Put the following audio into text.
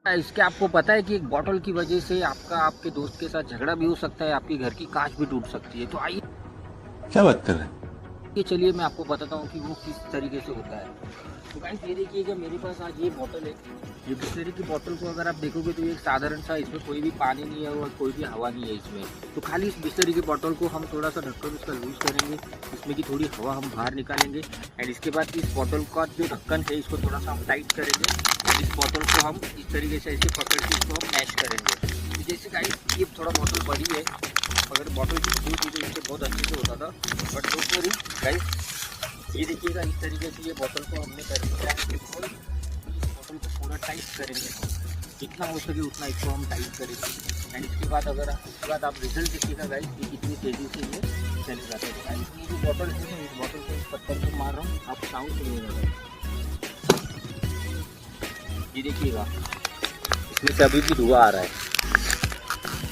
इसके आपको पता है कि एक बॉटल की वजह से आपका आपके दोस्त के साथ झगड़ा भी हो सकता है, आपकी घर की कांच भी टूट सकती है। तो आइए क्या बात कर रहे हैं? चलिए मैं आपको बताता हूँ कि वो किस तरीके से होता है। तो गाइस ये देखिएगा, मेरे पास आज ये बॉटल है। ये बिस्लरी की बॉटल को अगर आप देखोगे तो ये एक साधारण सा, इसमें कोई भी पानी नहीं है और कोई भी हवा नहीं है इसमें। तो खाली इस बिस्लरी की बॉटल को हम थोड़ा सा ढक्कन उसका लूज करेंगे, इसमें की थोड़ी हवा हम बाहर निकालेंगे एंड इसके बाद इस बॉटल का जो ढक्कन है इसको थोड़ा सा हम टाइट करेंगे एंड इस बॉटल को हम इस तरीके से ऐसे पकड़ के इसको हम मैश करेंगे। तो जैसे गाइस ये थोड़ा बॉटल बड़ी है, अगर बॉटल की जो चीज़ें इससे बहुत अच्छे से होता था, बट डोंट वरी गाइस, ये देखिएगा इस तरीके से ये बॉटल को हमने कर दिया है। इस बॉटल को पूरा टाइट करेंगे हम, जितना हो सके उतना इसको हम टाइट करेंगे एंड इसके बाद आप रिजल्ट देखिएगा गाइस कि कितनी तेज़ी से ये चले जाते हैं। गाइस ये जो बॉटल है ना, इस बॉटल को इस पत्थर को मार रहा हूँ, आप साउंड सुनिएगा। ये देखिएगा इसमें से अभी भी धुआं आ रहा है।